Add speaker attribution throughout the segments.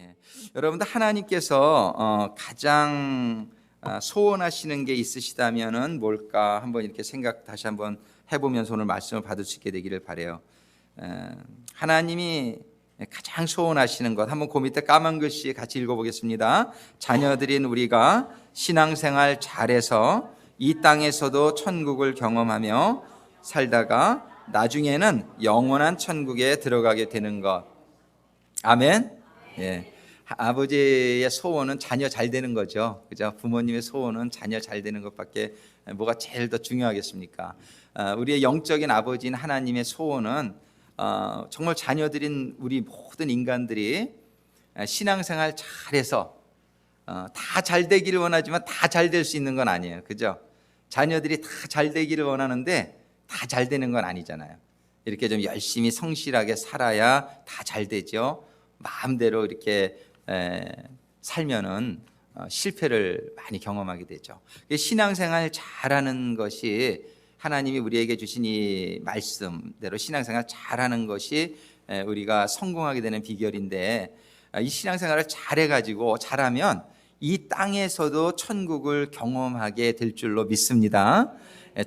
Speaker 1: 예. 여러분들 하나님께서 가장 소원하시는 게 있으시다면은 뭘까 한번 이렇게 생각 다시 한번 해보면서 오늘 말씀을 받을 수 있게 되기를 바래요. 하나님이 가장 소원하시는 것 한번 그 밑에 까만 글씨 같이 읽어보겠습니다. 자녀들인 우리가 신앙생활 잘해서 이 땅에서도 천국을 경험하며 살다가 나중에는 영원한 천국에 들어가게 되는 것. 아멘. 예. 아버지의 소원은 자녀 잘 되는 거죠. 그죠? 부모님의 소원은 자녀 잘 되는 것밖에 뭐가 제일 더 중요하겠습니까? 우리의 영적인 아버지인 하나님의 소원은 정말 자녀들인 우리 모든 인간들이 신앙생활 잘해서 다 잘 되기를 원하지만 다 잘 될 수 있는 건 아니에요. 그죠? 자녀들이 다 잘 되기를 원하는데 다 잘 되는 건 아니잖아요. 이렇게 좀 열심히 성실하게 살아야 다 잘 되죠. 마음대로 이렇게 살면은 실패를 많이 경험하게 되죠. 신앙생활 잘하는 것이 하나님이 우리에게 주신 이 말씀대로 신앙생활 잘하는 것이 우리가 성공하게 되는 비결인데, 이 신앙생활을 잘해가지고 잘하면 이 땅에서도 천국을 경험하게 될 줄로 믿습니다.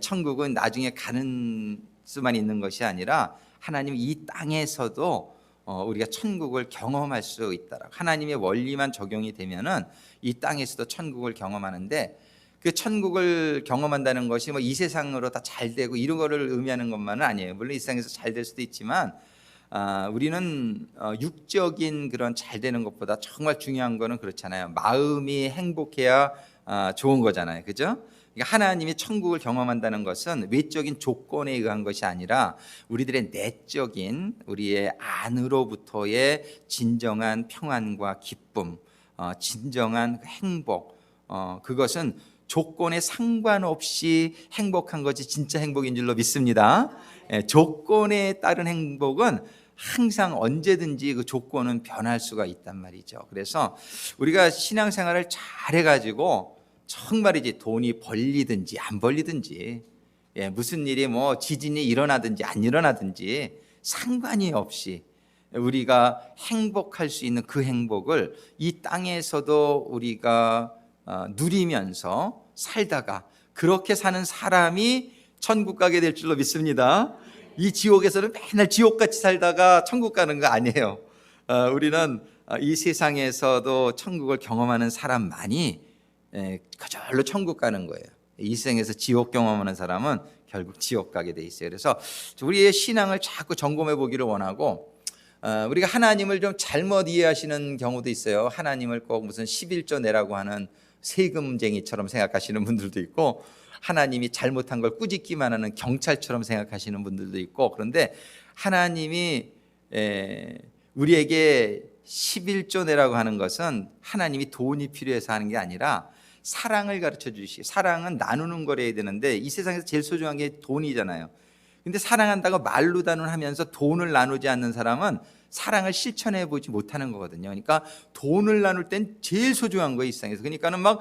Speaker 1: 천국은 나중에 가는 수만 있는 것이 아니라 하나님 이 땅에서도 우리가 천국을 경험할 수 있다라고, 하나님의 원리만 적용이 되면은 이 땅에서도 천국을 경험하는데, 그 천국을 경험한다는 것이 뭐 이 세상으로 다 잘 되고 이런 거를 의미하는 것만은 아니에요. 물론 이 세상에서 잘 될 수도 있지만 우리는 육적인 그런 잘 되는 것보다 정말 중요한 거는 그렇잖아요. 마음이 행복해야 좋은 거잖아요. 그죠? 그러니까 하나님이 천국을 경험한다는 것은 외적인 조건에 의한 것이 아니라 우리들의 내적인 우리의 안으로부터의 진정한 평안과 기쁨, 진정한 행복, 그것은 조건에 상관없이 행복한 것이 진짜 행복인 줄로 믿습니다. 조건에 따른 행복은 항상 언제든지 그 조건은 변할 수가 있단 말이죠. 그래서 우리가 신앙생활을 잘 해가지고 정말이지 돈이 벌리든지 안 벌리든지, 무슨 일이 뭐 지진이 일어나든지 안 일어나든지 상관이 없이 우리가 행복할 수 있는 그 행복을 이 땅에서도 우리가 누리면서 살다가 그렇게 사는 사람이 천국 가게 될 줄로 믿습니다. 이 지옥에서는 맨날 지옥같이 살다가 천국 가는 거 아니에요. 우리는 이 세상에서도 천국을 경험하는 사람만이 그절로 천국 가는 거예요. 이 생에서 지옥 경험하는 사람은 결국 지옥 가게 돼 있어요. 그래서 우리의 신앙을 자꾸 점검해 보기를 원하고, 우리가 하나님을 좀 잘못 이해하시는 경우도 있어요. 하나님을 꼭 무슨 11조 내라고 하는 세금쟁이처럼 생각하시는 분들도 있고, 하나님이 잘못한 걸 꾸짖기만 하는 경찰처럼 생각하시는 분들도 있고, 그런데 하나님이 우리에게 11조 내라고 하는 것은 하나님이 돈이 필요해서 하는 게 아니라 사랑을 가르쳐 주시고, 사랑은 나누는 거래야 되는데 이 세상에서 제일 소중한 게 돈이잖아요. 근데 사랑한다고 말로 단언하면서 돈을 나누지 않는 사람은 사랑을 실천해 보지 못하는 거거든요. 그러니까 돈을 나눌 땐 제일 소중한 거예요, 이 세상에서. 그러니까는 막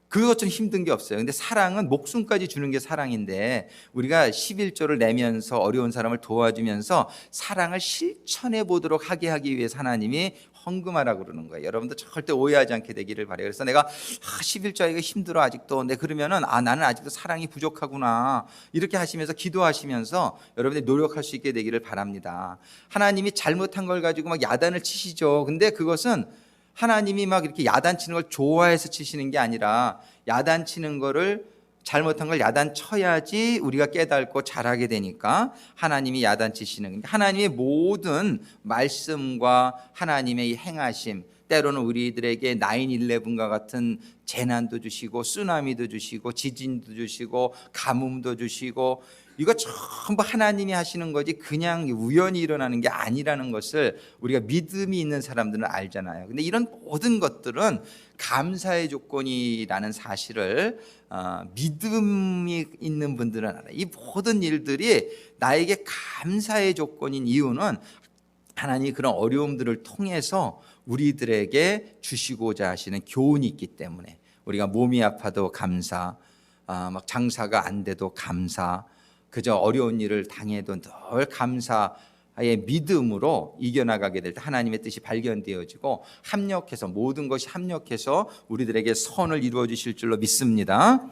Speaker 1: 그것 좀 힘든 게 없어요. 근데 사랑은 목숨까지 주는 게 사랑인데, 우리가 11조를 내면서 어려운 사람을 도와주면서 사랑을 실천해 보도록 하기 위해서 하나님이 헌금하라고 그러는 거예요. 여러분도 절대 오해하지 않게 되기를 바라요. 그래서 내가 11조 하기가 힘들어 아직도. 근데 그러면은 나는 아직도 사랑이 부족하구나, 이렇게 하시면서 기도하시면서 여러분들이 노력할 수 있게 되기를 바랍니다. 하나님이 잘못한 걸 가지고 막 야단을 치시죠. 근데 그것은 하나님이 막 이렇게 야단치는 걸 좋아해서 치시는 게 아니라, 야단치는 거를, 잘못한 걸 야단 쳐야지 우리가 깨닫고 잘하게 되니까 하나님이 야단치시는 겁니다. 하나님의 모든 말씀과 하나님의 행하심, 때로는 우리들에게 9/11과 같은 재난도 주시고 쓰나미도 주시고 지진도 주시고 가뭄도 주시고, 이거 전부 하나님이 하시는 거지 그냥 우연히 일어나는 게 아니라는 것을 우리가 믿음이 있는 사람들은 알잖아요. 근데 이런 모든 것들은 감사의 조건이라는 사실을 믿음이 있는 분들은 알아요. 이 모든 일들이 나에게 감사의 조건인 이유는 하나님이 그런 어려움들을 통해서 우리들에게 주시고자 하시는 교훈이 있기 때문에, 우리가 몸이 아파도 감사, 막 장사가 안 돼도 감사, 그저 어려운 일을 당해도 늘 감사, 믿음으로 이겨나가게 될 때 하나님의 뜻이 발견되어지고 합력해서 모든 것이 합력해서 우리들에게 선을 이루어 주실 줄로 믿습니다.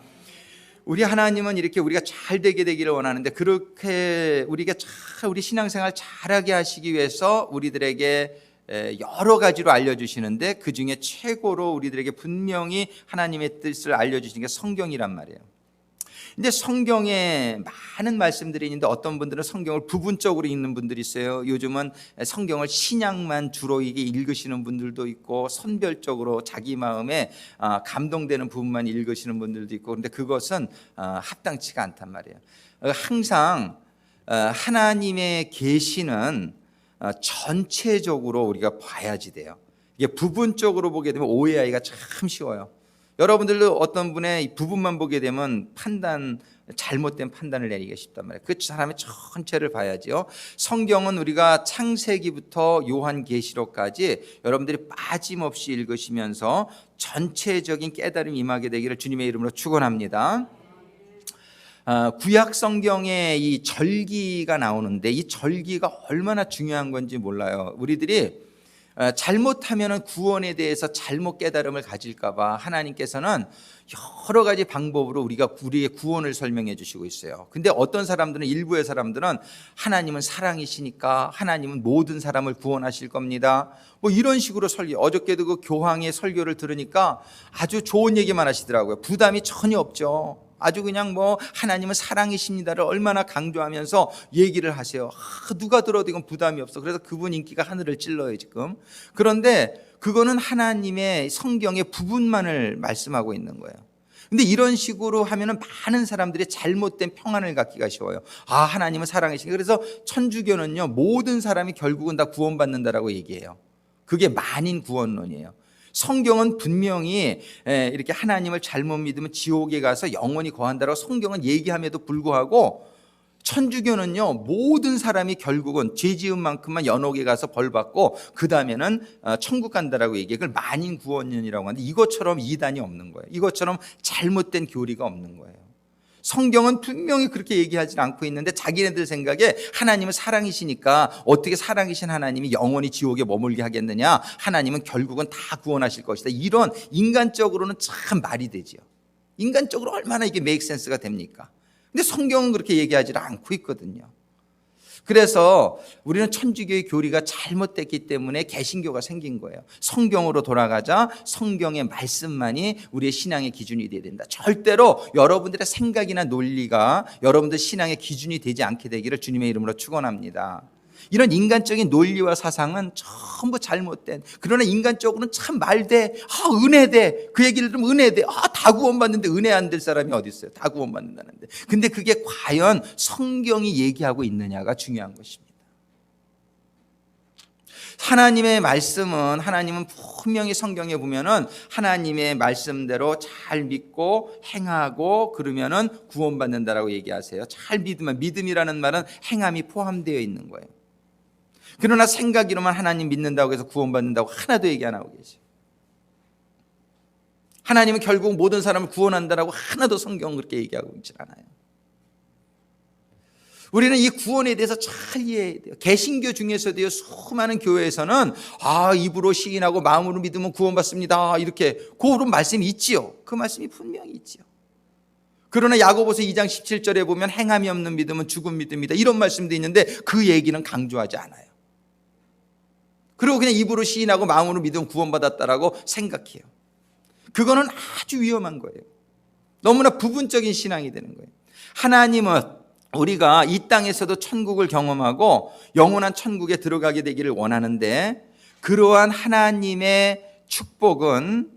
Speaker 1: 우리 하나님은 이렇게 우리가 잘 되게 되기를 원하는데 그렇게 우리 신앙생활 잘하게 하시기 위해서 우리들에게 여러 가지로 알려주시는데 그중에 최고로 우리들에게 분명히 하나님의 뜻을 알려주시는 게 성경이란 말이에요. 근데 성경에 많은 말씀들이 있는데 어떤 분들은 성경을 부분적으로 읽는 분들이 있어요. 요즘은 성경을 신약만 주로 이게 읽으시는 분들도 있고 선별적으로 자기 마음에 감동되는 부분만 읽으시는 분들도 있고, 그런데 그것은 합당치가 않단 말이에요. 항상 하나님의 계시는 전체적으로 우리가 봐야지 돼요. 이게 부분적으로 보게 되면 오해하기가 참 쉬워요. 여러분들도 어떤 분의 부분만 보게 되면 잘못된 판단을 내리기가 쉽단 말이에요. 그 사람의 전체를 봐야지요. 성경은 우리가 창세기부터 요한계시록까지 여러분들이 빠짐없이 읽으시면서 전체적인 깨달음이 임하게 되기를 주님의 이름으로 축원합니다. 구약 성경에 이 절기가 나오는데 이 절기가 얼마나 중요한 건지 몰라요. 우리들이 잘못하면 구원에 대해서 잘못 깨달음을 가질까 봐 하나님께서는 여러 가지 방법으로 우리의 구원을 설명해 주시고 있어요. 근데 어떤 사람들은, 일부의 사람들은 하나님은 사랑이시니까 하나님은 모든 사람을 구원하실 겁니다, 뭐 이런 식으로 어저께도 그 교황의 설교를 들으니까 아주 좋은 얘기만 하시더라고요. 부담이 전혀 없죠. 아주 그냥 하나님은 사랑이십니다를 얼마나 강조하면서 얘기를 하세요. 누가 들어도 이건 부담이 없어. 그래서 그분 인기가 하늘을 찔러요 지금. 그런데 그거는 하나님의 성경의 부분만을 말씀하고 있는 거예요. 근데 이런 식으로 하면은 많은 사람들이 잘못된 평안을 갖기가 쉬워요. 하나님은 사랑이시니까. 그래서 천주교는요, 모든 사람이 결국은 다 구원받는다라고 얘기해요. 그게 만인 구원론이에요. 성경은 분명히 이렇게 하나님을 잘못 믿으면 지옥에 가서 영원히 거한다라고 성경은 얘기함에도 불구하고 천주교는요, 모든 사람이 결국은 죄 지은 만큼만 연옥에 가서 벌 받고 그 다음에는 천국 간다라고 얘기해요. 그걸 만인 구원론이라고 하는데 이것처럼 이단이 없는 거예요. 이것처럼 잘못된 교리가 없는 거예요. 성경은 분명히 그렇게 얘기하지 않고 있는데 자기네들 생각에 하나님은 사랑이시니까 어떻게 사랑이신 하나님이 영원히 지옥에 머물게 하겠느냐, 하나님은 결국은 다 구원하실 것이다, 이런 인간적으로는 참 말이 되지요. 인간적으로 얼마나 이게 메이크 센스가 됩니까? 근데 성경은 그렇게 얘기하지 않고 있거든요. 그래서 우리는 천주교의 교리가 잘못됐기 때문에 개신교가 생긴 거예요. 성경으로 돌아가자. 성경의 말씀만이 우리의 신앙의 기준이 되어야 된다. 절대로 여러분들의 생각이나 논리가 여러분들 신앙의 기준이 되지 않게 되기를 주님의 이름으로 축원합니다. 이런 인간적인 논리와 사상은 전부 잘못된, 그러나 인간적으로는 참 말돼, 은혜돼, 그 얘기를 들으면 은혜돼, 다 구원받는데 은혜 안 될 사람이 어디 있어요? 다 구원받는다는데. 근데 그게 과연 성경이 얘기하고 있느냐가 중요한 것입니다. 하나님의 말씀은, 하나님은 분명히 성경에 보면은 하나님의 말씀대로 잘 믿고 행하고 그러면은 구원받는다라고 얘기하세요. 잘 믿으면, 믿음이라는 말은 행함이 포함되어 있는 거예요. 그러나 생각으로만 하나님 믿는다고 해서 구원받는다고 하나도 얘기 안 하고 계세요. 하나님은 결국 모든 사람을 구원한다라고 하나도 성경은 그렇게 얘기하고 있지 않아요. 우리는 이 구원에 대해서 잘 이해해야 돼요. 개신교 중에서도요, 수많은 교회에서는 입으로 시인하고 마음으로 믿으면 구원받습니다, 이렇게 그런 말씀이 있지요. 그 말씀이 분명히 있지요. 그러나 야고보서 2장 17절에 보면 행함이 없는 믿음은 죽은 믿음이다, 이런 말씀도 있는데 그 얘기는 강조하지 않아요. 그리고 그냥 입으로 시인하고 마음으로 믿으면 구원받았다라고 생각해요. 그거는 아주 위험한 거예요. 너무나 부분적인 신앙이 되는 거예요. 하나님은 우리가 이 땅에서도 천국을 경험하고 영원한 천국에 들어가게 되기를 원하는데, 그러한 하나님의 축복은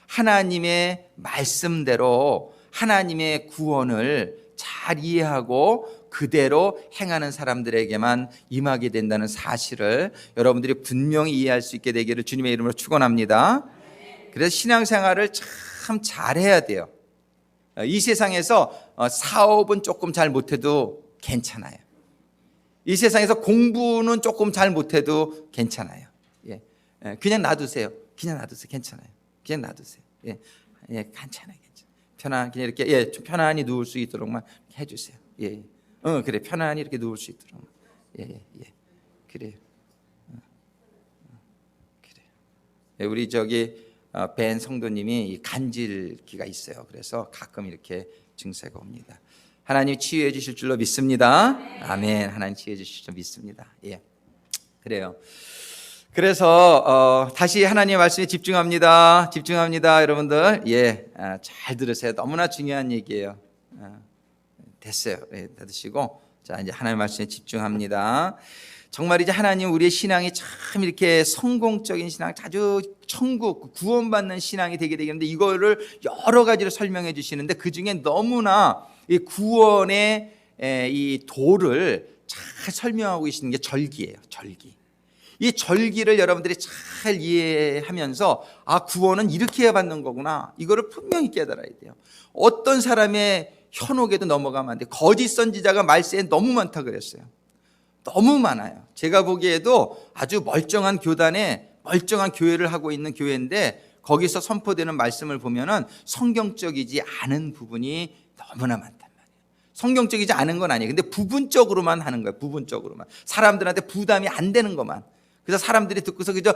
Speaker 1: 하나님의 말씀대로 하나님의 구원을 잘 이해하고 그대로 행하는 사람들에게만 임하게 된다는 사실을 여러분들이 분명히 이해할 수 있게 되기를 주님의 이름으로 축원합니다. 그래서 신앙생활을 참 잘해야 돼요. 이 세상에서 사업은 조금 잘 못해도 괜찮아요. 이 세상에서 공부는 조금 잘 못해도 괜찮아요. 그냥 놔두세요. 괜찮아요. 그냥 놔두세요. 괜찮아요. 그냥 이렇게 좀 편안히 누울 수 있도록만 해주세요. 그래, 편안히 이렇게 누울 수 있도록. 그래요. 그래요. 우리 벤 성도님이 간질기가 있어요. 그래서 가끔 이렇게 증세가 옵니다. 하나님 치유해 주실 줄로 믿습니다. 아멘. 하나님 치유해 주실 줄 믿습니다. 예, 그래요. 그래서 다시 하나님의 말씀에 집중합니다. 여러분들. 예, 잘 들으세요. 너무나 중요한 얘기예요. 됐어요. 예, 닫으시고 자, 이제 하나님의 말씀에 집중합니다. 정말 이제 하나님 우리의 신앙이 참 이렇게 성공적인 신앙, 아주 천국 구원받는 신앙이 되게 되겠는데 이거를 여러 가지로 설명해 주시는데 그 중에 너무나 이 구원의 이 도를 잘 설명하고 계시는 게 절기예요. 절기. 이 절기를 여러분들이 잘 이해하면서 구원은 이렇게 해야 받는 거구나. 이거를 분명히 깨달아야 돼요. 어떤 사람의 현혹에도 넘어가면 안 돼. 거짓 선지자가 말세에 너무 많다 그랬어요. 너무 많아요. 제가 보기에도 아주 멀쩡한 교단에 멀쩡한 교회를 하고 있는 교회인데 거기서 선포되는 말씀을 보면은 성경적이지 않은 부분이 너무나 많단 말이에요. 성경적이지 않은 건 아니에요. 근데 부분적으로만 하는 거예요. 부분적으로만. 사람들한테 부담이 안 되는 것만. 그래서 사람들이 듣고서 그저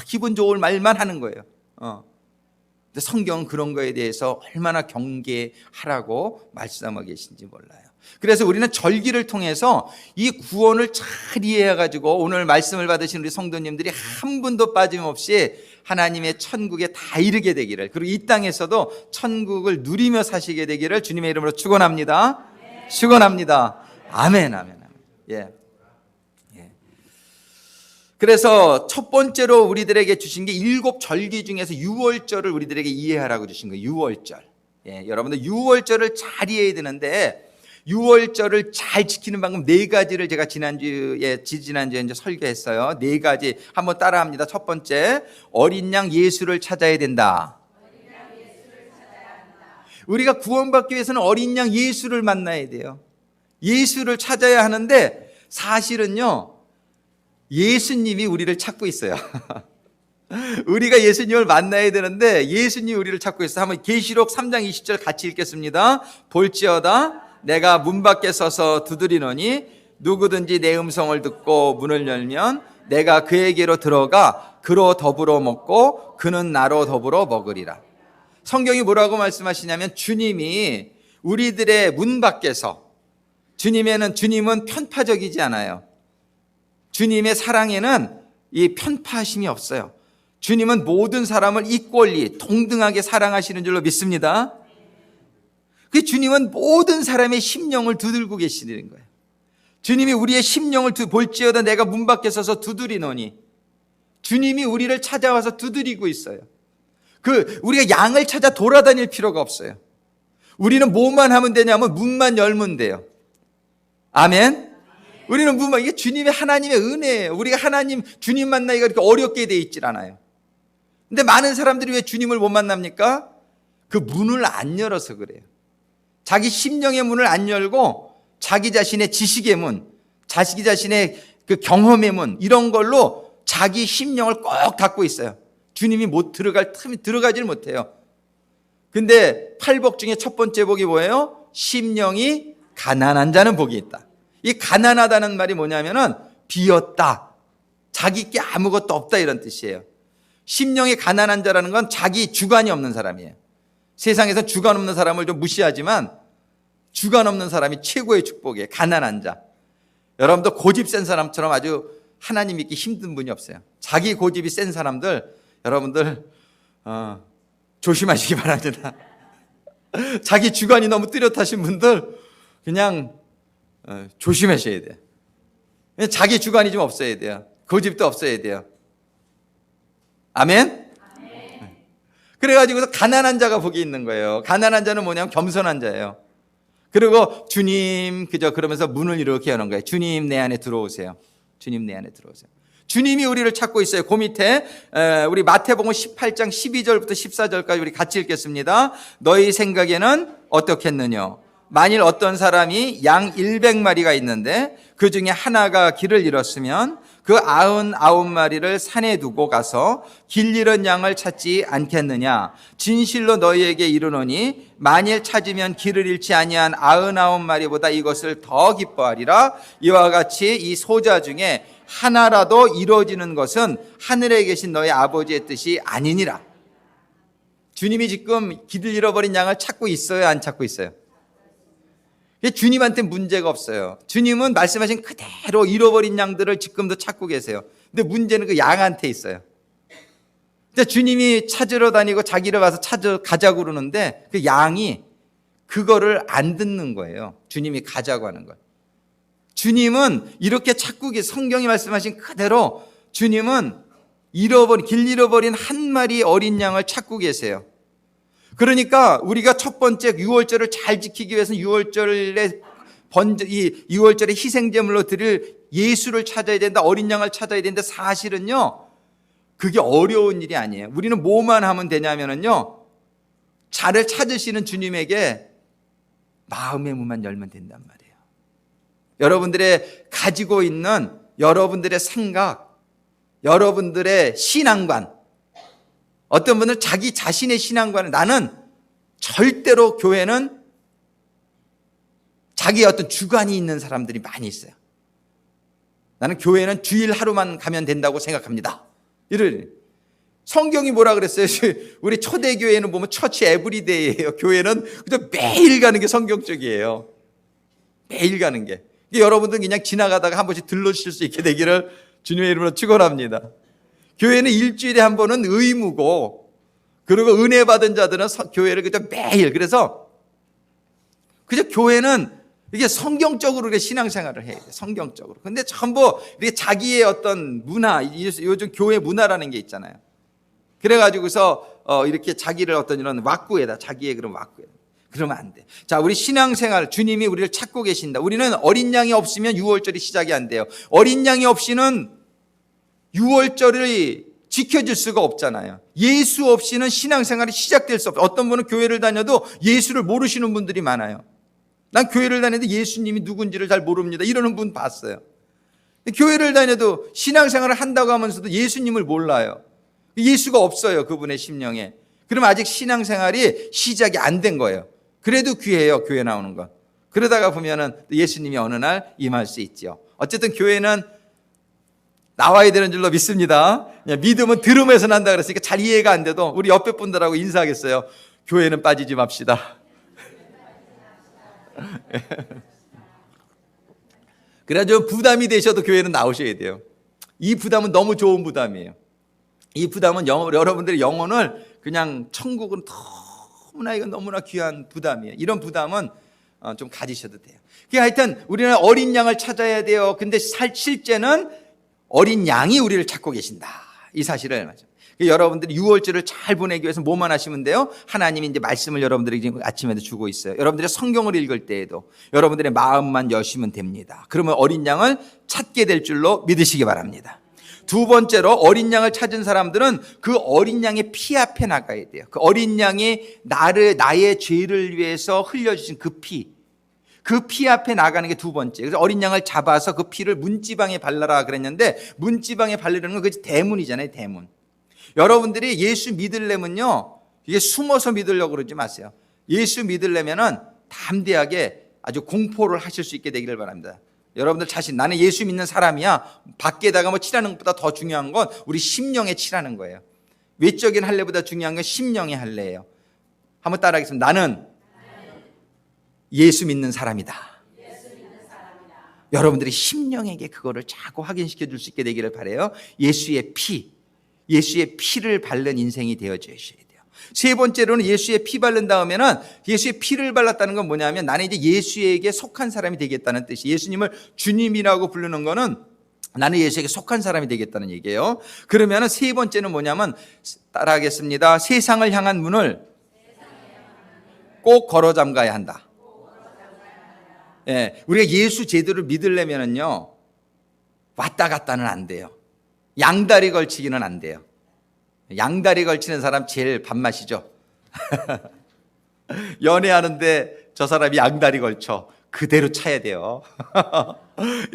Speaker 1: 기분 좋을 말만 하는 거예요. 근데 성경은 그런 거에 대해서 얼마나 경계하라고 말씀하고 계신지 몰라요. 그래서 우리는 절기를 통해서 이 구원을 잘 이해해가지고 오늘 말씀을 받으신 우리 성도님들이 한 분도 빠짐없이 하나님의 천국에 다 이르게 되기를, 그리고 이 땅에서도 천국을 누리며 사시게 되기를 주님의 이름으로 축원합니다. 축원합니다. 아멘, 아멘, 아멘. 예. 그래서 첫 번째로 우리들에게 주신 게 7절기 중에서 유월절을 우리들에게 이해하라고 주신 거예요. 유월절. 예, 여러분들 유월절을 잘 이해해야 되는데 유월절을 잘 지키는 방법 4가지를 제가 지난주에 이제 설교했어요. 4가지 한번 따라합니다. 첫 번째, 어린 양 예수를 찾아야 된다. 우리가 구원받기 위해서는 어린 양 예수를 만나야 돼요. 예수를 찾아야 하는데 사실은요, 예수님이 우리를 찾고 있어요. 우리가 예수님을 만나야 되는데 예수님이 우리를 찾고 있어요. 한번 계시록 3장 20절 같이 읽겠습니다. 볼지어다 내가 문 밖에 서서 두드리노니 누구든지 내 음성을 듣고 문을 열면 내가 그에게로 들어가 그로 더불어 먹고 그는 나로 더불어 먹으리라. 성경이 뭐라고 말씀하시냐면 주님이 우리들의 문 밖에서, 주님은 편파적이지 않아요. 주님의 사랑에는 이 편파심이 없어요. 주님은 모든 사람을 이꼴리 동등하게 사랑하시는 줄로 믿습니다. 그 주님은 모든 사람의 심령을 두들고 계시는 거예요. 주님이 우리의 심령을 볼지어다 내가 문 밖에 서서 두드리노니, 주님이 우리를 찾아와서 두드리고 있어요. 우리가 양을 찾아 돌아다닐 필요가 없어요. 우리는 뭐만 하면 되냐면 문만 열면 돼요. 아멘. 우리는 문만, 이게 주님의 하나님의 은혜예요. 우리가 주님 만나기가 그렇게 어렵게 돼 있질 않아요. 근데 많은 사람들이 왜 주님을 못 만납니까? 그 문을 안 열어서 그래요. 자기 심령의 문을 안 열고 자기 자신의 지식의 문, 자기 자신의 그 경험의 문, 이런 걸로 자기 심령을 꼭 닫고 있어요. 주님이 못 들어가질 못해요. 근데 8복 중에 첫 번째 복이 뭐예요? 심령이 가난한 자는 복이 있다. 이 가난하다는 말이 뭐냐면은 비었다, 자기 게 아무것도 없다, 이런 뜻이에요. 심령이 가난한 자라는 건 자기 주관이 없는 사람이에요. 세상에서 주관 없는 사람을 좀 무시하지만 주관 없는 사람이 최고의 축복이에요. 가난한 자. 여러분도 고집 센 사람처럼 아주 하나님 믿기 힘든 분이 없어요. 자기 고집이 센 사람들 여러분들 조심하시기 바랍니다. 자기 주관이 너무 뚜렷하신 분들 그냥 조심하셔야 돼요. 자기 주관이 좀 없어야 돼요. 고집도 없어야 돼요. 아멘? 그래가지고 가난한 자가 복이 있는 거예요. 가난한 자는 뭐냐면 겸손한 자예요. 그리고 주님 그러면서 문을 이렇게 여는 거예요. 주님 내 안에 들어오세요. 주님 내 안에 들어오세요. 주님이 우리를 찾고 있어요. 그 밑에 우리 마태복음 18장 12절부터 14절까지 우리 같이 읽겠습니다. 너희 생각에는 어떻겠느냐? 만일 어떤 사람이 양 100마리가 있는데 그 중에 하나가 길을 잃었으면 그 99마리를 산에 두고 가서 길 잃은 양을 찾지 않겠느냐. 진실로 너희에게 이르노니 만일 찾으면 길을 잃지 아니한 99마리보다 이것을 더 기뻐하리라. 이와 같이 이 소자 중에 하나라도 이루어지는 것은 하늘에 계신 너희 아버지의 뜻이 아니니라. 주님이 지금 길을 잃어버린 양을 찾고 있어요, 안 찾고 있어요? 주님한테 문제가 없어요. 주님은 말씀하신 그대로 잃어버린 양들을 지금도 찾고 계세요. 근데 문제는 그 양한테 있어요. 주님이 찾으러 다니고 자기를 와서 가자고 그러는데 그 양이 그거를 안 듣는 거예요. 주님이 가자고 하는 걸. 주님은 이렇게 찾고 성경이 말씀하신 그대로 주님은 길 잃어버린 한 마리 어린 양을 찾고 계세요. 그러니까 우리가 첫 번째 유월절을 잘 지키기 위해서는 유월절의 희생제물로 드릴 예수를 찾아야 된다. 어린 양을 찾아야 되는데 사실은요, 그게 어려운 일이 아니에요. 우리는 뭐만 하면 되냐면요, 자를 찾으시는 주님에게 마음의 문만 열면 된단 말이에요. 여러분들의 가지고 있는 여러분들의 생각, 여러분들의 신앙관, 어떤 분은 자기 자신의 신앙관을, 나는 절대로 교회는 자기의 어떤 주관이 있는 사람들이 많이 있어요. 나는 교회는 주일 하루만 가면 된다고 생각합니다. 이를 성경이 뭐라 그랬어요? 우리 초대교회는 보면 처치 에브리데이예요. 교회는 그저 매일 가는 게 성경적이에요. 매일 가는 게. 여러분들 그냥 지나가다가 한 번씩 들러주실 수 있게 되기를 주님의 이름으로 축원합니다. 교회는 일주일에 한 번은 의무고, 그리고 은혜 받은 자들은 교회를 그저 매일, 그래서 그저 교회는 이게 성경적으로 신앙생활을 해야 돼. 성경적으로. 근데 전부 이렇게 자기의 어떤 문화, 요즘 교회 문화라는 게 있잖아요. 그래가지고서 이렇게 자기를 어떤 이런 왁구에다, 자기의 그런 왁구에다. 그러면 안 돼. 자, 우리 신앙생활, 주님이 우리를 찾고 계신다. 우리는 어린 양이 없으면 유월절이 시작이 안 돼요. 어린 양이 없이는 유월절이 지켜질 수가 없잖아요. 예수 없이는 신앙생활이 시작될 수 없어요. 어떤 분은 교회를 다녀도 예수를 모르시는 분들이 많아요. 난 교회를 다니는데 예수님이 누군지를 잘 모릅니다, 이러는 분 봤어요. 교회를 다녀도 신앙생활을 한다고 하면서도 예수님을 몰라요. 예수가 없어요, 그분의 심령에. 그러면 아직 신앙생활이 시작이 안 된 거예요. 그래도 귀해요, 교회 나오는 거. 그러다가 보면은 예수님이 어느 날 임할 수 있죠. 어쨌든 교회는 나와야 되는 줄로 믿습니다. 믿음은 들음에서 난다 그랬으니까 잘 이해가 안 돼도 우리 옆에 분들하고 인사하겠어요. 교회는 빠지지 맙시다. 그래가지고 부담이 되셔도 교회는 나오셔야 돼요. 이 부담은 너무 좋은 부담이에요. 이 부담은 여러분들의 영혼을 그냥 천국은 너무나, 이건 너무나 귀한 부담이에요. 이런 부담은 좀 가지셔도 돼요. 하여튼 우리는 어린 양을 찾아야 돼요. 근데 실제는 어린 양이 우리를 찾고 계신다, 이 사실을 말이죠. 여러분들이 유월절을 잘 보내기 위해서 뭐만 하시면 돼요? 하나님이 이제 말씀을 여러분들에게 지금 아침에도 주고 있어요. 여러분들의 성경을 읽을 때에도 여러분들의 마음만 여시면 됩니다. 그러면 어린 양을 찾게 될 줄로 믿으시기 바랍니다. 두 번째로, 어린 양을 찾은 사람들은 그 어린 양의 피 앞에 나가야 돼요. 그 어린 양이 나의 죄를 위해서 흘려주신 그 피 앞에 나가는 게 두 번째. 그래서 어린 양을 잡아서 그 피를 문지방에 발라라 그랬는데, 문지방에 바르는 건 그게 대문이잖아요, 대문. 여러분들이 예수 믿으려면요, 이게 숨어서 믿으려고 그러지 마세요. 예수 믿으려면은 담대하게 아주 공포를 하실 수 있게 되기를 바랍니다. 여러분들 자신, 나는 예수 믿는 사람이야, 밖에다가 뭐 칠하는 것보다 더 중요한 건 우리 심령에 칠하는 거예요. 외적인 할례보다 중요한 건 심령의 할례예요. 한번 따라하겠습니다. 나는 예수 믿는 사람이다. 여러분들이 심령에게 그거를 자꾸 확인시켜 줄 수 있게 되기를 바라요. 예수의 피를 바른 인생이 되어줘야 돼요. 세 번째로는 예수의 피 바른 다음에는, 예수의 피를 발랐다는 건 뭐냐면 나는 이제 예수에게 속한 사람이 되겠다는 뜻이, 예수님을 주님이라고 부르는 거는 나는 예수에게 속한 사람이 되겠다는 얘기예요. 그러면은 세 번째는 뭐냐면, 따라하겠습니다. 세상을 향한 문을 꼭 걸어 잠가야 한다. 예, 우리가 예수 제대로 믿으려면은요, 왔다 갔다는 안 돼요. 양다리 걸치기는 안 돼요. 양다리 걸치는 사람 제일 밥맛이죠. 연애하는데 저 사람이 양다리 걸쳐. 그대로 차야 돼요.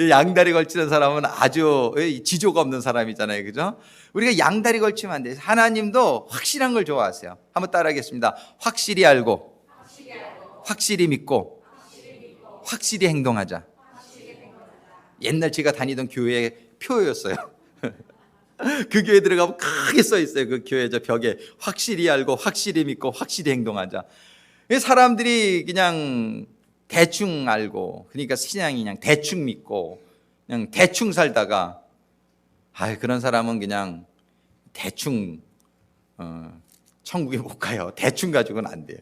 Speaker 1: 양다리 걸치는 사람은 아주 지조가 없는 사람이잖아요. 그죠? 우리가 양다리 걸치면 안 돼요. 하나님도 확실한 걸 좋아하세요. 한번 따라하겠습니다. 확실히 알고, 확실히 믿고, 확실히 행동하자. 옛날 제가 다니던 교회의 표였어요. 그 교회 들어가면 크게 써 있어요. 그 교회 저 벽에 확실히 알고, 확실히 믿고, 확실히 행동하자. 사람들이 그냥 대충 알고, 그러니까 신앙이 그냥 대충 믿고 그냥 대충 살다가 그런 사람은 그냥 대충 천국에 못 가요. 대충 가지고는 안 돼요.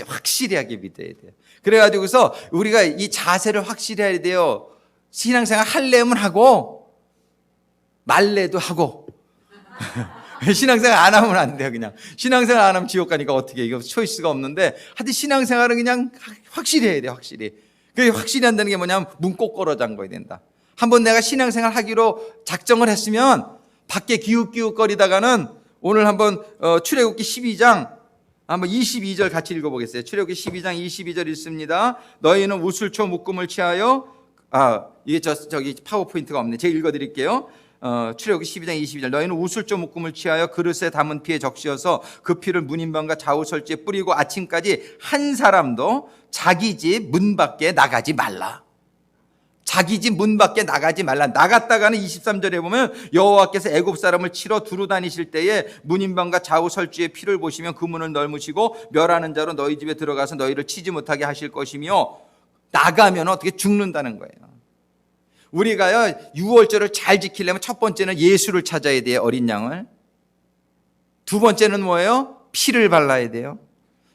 Speaker 1: 확실하게 믿어야 돼요. 그래가지고서 우리가 이 자세를 확실히 해야 돼요. 신앙생활 할래면 하고 말래도 하고 신앙생활 안 하면 안 돼요. 그냥 신앙생활 안 하면 지옥 가니까 어떻게, 이거 초이스가 없는데, 하여튼 신앙생활은 그냥 확실히 해야 돼요. 확실히. 그게 확실히 한다는 게 뭐냐면 문 꼭 걸어 잠궈야 된다. 한번 내가 신앙생활 하기로 작정을 했으면 밖에 기웃기웃거리다가는 오늘 한번 출애굽기 12장 한번 22절 같이 읽어보겠어요. 출애굽기 12장 22절 읽습니다. 너희는 우슬초 묶음을 취하여, 이게 저기 파워포인트가 없네. 제가 읽어드릴게요. 출애굽기 12장 22절 너희는 우슬조 묶음을 취하여 그릇에 담은 피에 적시어서 그 피를 문인방과 좌우설지에 뿌리고 아침까지 한 사람도 자기 집 문 밖에 나가지 말라. 자기 집 문 밖에 나가지 말라. 나갔다가는 23절에 보면 여호와께서 애굽 사람을 치러 두루 다니실 때에 문인방과 좌우설지의 피를 보시면 그 문을 널무시고 멸하는 자로 너희 집에 들어가서 너희를 치지 못하게 하실 것이며, 나가면 어떻게 죽는다는 거예요. 우리가요, 유월절을 잘 지키려면 첫 번째는 예수를 찾아야 돼요. 어린 양을. 두 번째는 뭐예요? 피를 발라야 돼요.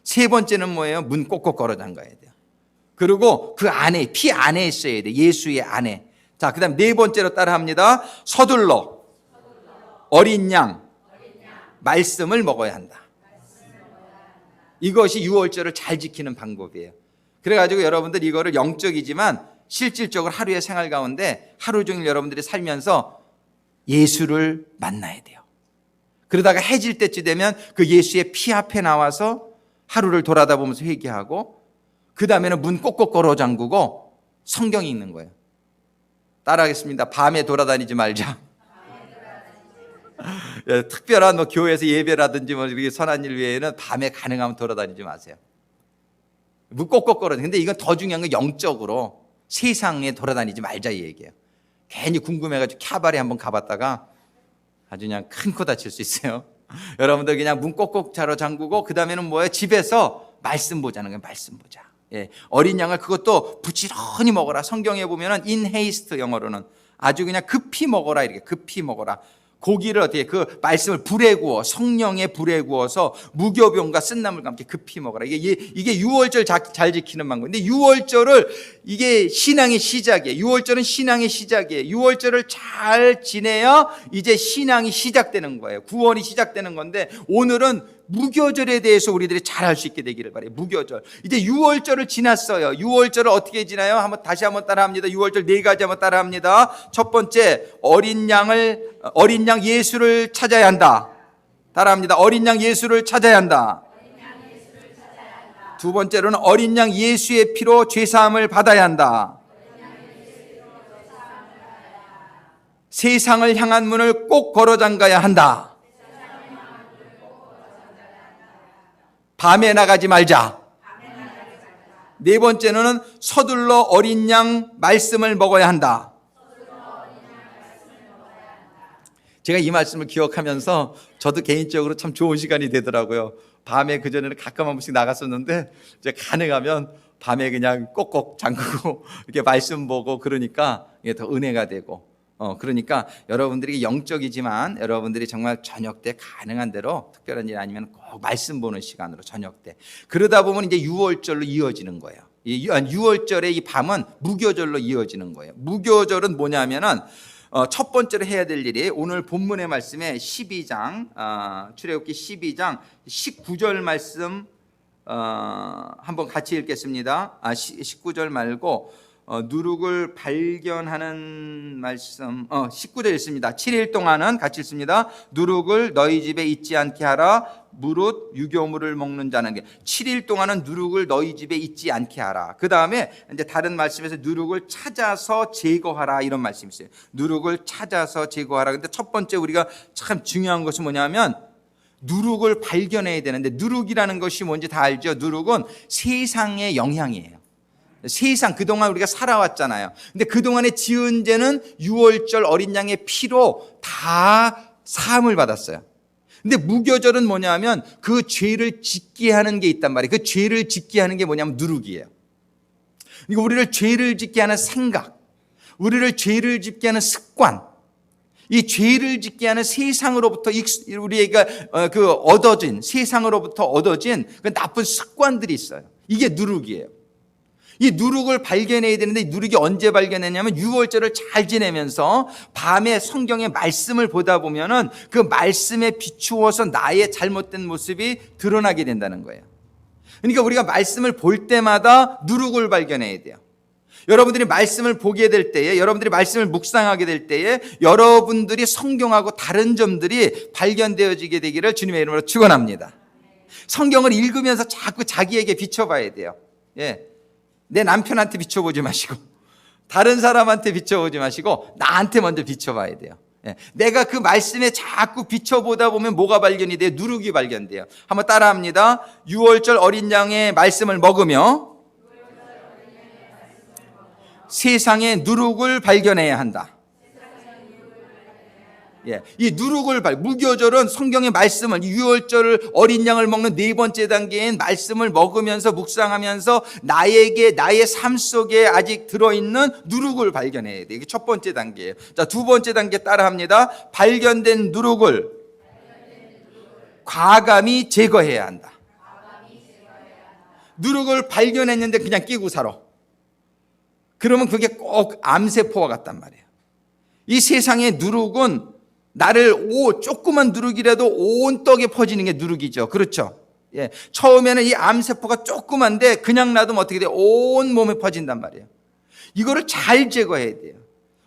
Speaker 1: 세 번째는 뭐예요? 문 꼭꼭 걸어 잠가야 돼요. 그리고 그 안에, 피 안에 있어야 돼요. 예수의 안에. 자, 그 다음 네 번째로 따라 합니다. 서둘러 어린 양 말씀을 먹어야 한다. 이것이 유월절을 잘 지키는 방법이에요. 그래가지고 여러분들 이거를 영적이지만 실질적으로 하루의 생활 가운데 하루 종일 여러분들이 살면서 예수를 만나야 돼요. 그러다가 해질 때쯤 되면 그 예수의 피 앞에 나와서 하루를 돌아다 보면서 회개하고, 그 다음에는 문 꼭꼭 걸어 잠그고 성경 읽는 거예요. 따라하겠습니다. 밤에 돌아다니지 말자. 특별한 교회에서 예배라든지 선한 일 외에는 밤에 가능하면 돌아다니지 마세요. 문 꼭꼭 걸어. 근데 이건 더 중요한 건 영적으로 세상에 돌아다니지 말자 이 얘기예요. 괜히 궁금해가지고 캬바레 한번 가봤다가 아주 그냥 큰 코 다칠 수 있어요. 여러분들 그냥 문 꼭꼭 자러 잠그고, 그 다음에는 뭐예요? 집에서 말씀 보자는 거예요. 말씀 보자. 어린 양을 그것도 부지런히 먹어라. 성경에 보면은 in haste, 영어로는 아주 그냥 급히 먹어라, 이렇게 급히 먹어라. 고기를 어떻게, 그 말씀을 불에 구워, 성령에 불에 구워서 무교병과 쓴나물과 함께 급히 먹어라. 이게 유월절 잘 지키는 방법인데, 유월절을, 이게 신앙의 시작이에요. 유월절은 신앙의 시작이에요. 유월절을 잘 지내야 이제 신앙이 시작되는 거예요. 구원이 시작되는 건데, 오늘은 무교절에 대해서 우리들이 잘 알 수 있게 되기를 바래요. 무교절. 이제 유월절을 지났어요. 유월절을 어떻게 지나요? 다시 한번 따라합니다. 유월절 네 가지 한번 따라합니다. 첫 번째, 어린 양 예수를 찾아야 한다. 따라합니다. 어린 양 예수를 찾아야 한다. 두 번째로는 어린 양 예수의 피로 죄사함을 받아야 한다. 세상을 향한 문을 꼭 걸어 잠가야 한다. 밤에 나가지 말자. 네 번째는 서둘러 어린 양 말씀을 먹어야 한다. 제가 이 말씀을 기억하면서 저도 개인적으로 참 좋은 시간이 되더라고요. 밤에 그전에는 가끔 한 번씩 나갔었는데, 이제 가능하면 밤에 그냥 꼭꼭 잠그고 이렇게 말씀 보고 그러니까 이게 더 은혜가 되고, 그러니까 여러분들이 영적이지만 여러분들이 정말 저녁 때 가능한 대로 특별한 일 아니면 꼭 말씀 보는 시간으로 저녁 때. 그러다 보면 이제 유월절로 이어지는 거예요. 유월절의 이 밤은 무교절로 이어지는 거예요. 무교절은 뭐냐면은 첫 번째로 해야 될 일이 오늘 본문의 말씀에 12장, 출애굽기 12장 19절 말씀 한번 같이 읽겠습니다. 19절 말고 누룩을 발견하는 말씀 19절 읽습니다. 7일 동안은 같이 읽습니다. 누룩을 너희 집에 있지 않게 하라. 무릇 유교물을 먹는 자는 7일 동안은 누룩을 너희 집에 있지 않게 하라. 그 다음에 이제 다른 말씀에서 누룩을 찾아서 제거하라 이런 말씀이 있어요. 누룩을 찾아서 제거하라. 근데 첫 번째 우리가 참 중요한 것이 뭐냐면 누룩을 발견해야 되는데, 누룩이라는 것이 뭔지 다 알죠? 누룩은 세상의 영향이에요. 세상, 그동안 우리가 살아왔잖아요. 근데 그동안에 지은 죄는 유월절 어린 양의 피로 다 사함을 받았어요. 근데 무교절은 뭐냐면 그 죄를 짓게 하는 게 있단 말이에요. 그 죄를 짓게 하는 게 뭐냐면 누룩이에요. 그러니까 우리를 죄를 짓게 하는 생각, 우리를 죄를 짓게 하는 습관, 이 죄를 짓게 하는 세상으로부터 우리가 얻어진, 세상으로부터 얻어진 그 나쁜 습관들이 있어요. 이게 누룩이에요. 이 누룩을 발견해야 되는데, 이 누룩이 언제 발견했냐면 유월절을 잘 지내면서 밤에 성경의 말씀을 보다 보면은 그 말씀에 비추어서 나의 잘못된 모습이 드러나게 된다는 거예요. 그러니까 우리가 말씀을 볼 때마다 누룩을 발견해야 돼요. 여러분들이 말씀을 보게 될 때에, 여러분들이 말씀을 묵상하게 될 때에 여러분들이 성경하고 다른 점들이 발견되어지게 되기를 주님의 이름으로 축원합니다. 성경을 읽으면서 자꾸 자기에게 비춰봐야 돼요. 예. 내 남편한테 비춰보지 마시고, 다른 사람한테 비춰보지 마시고 나한테 먼저 비춰봐야 돼요. 예. 내가 그 말씀에 자꾸 비춰보다 보면 뭐가 발견이 돼요? 누룩이 발견돼요. 한번 따라합니다. 유월절 어린 양의 말씀을 먹으며 세상의 누룩을 발견해야 한다. 예, 이 누룩을 무교절은 성경의 말씀을, 유월절 어린 양을 먹는 네 번째 단계인 말씀을 먹으면서 묵상하면서 나의 삶 속에 아직 들어있는 누룩을 발견해야 돼. 이게 첫 번째 단계예요. 자, 두 번째 단계 따라합니다. 발견된 누룩을 과감히 제거해야 한다. 누룩을 발견했는데 그냥 끼고 살아. 그러면 그게 꼭 암세포와 같단 말이에요. 이 세상의 누룩은 나를 조그만 누룩이라도 온 떡에 퍼지는 게 누룩이죠. 그렇죠? 예. 처음에는 이 암세포가 조그만데 그냥 놔두면 어떻게 돼요? 온 몸에 퍼진단 말이에요. 이거를 잘 제거해야 돼요.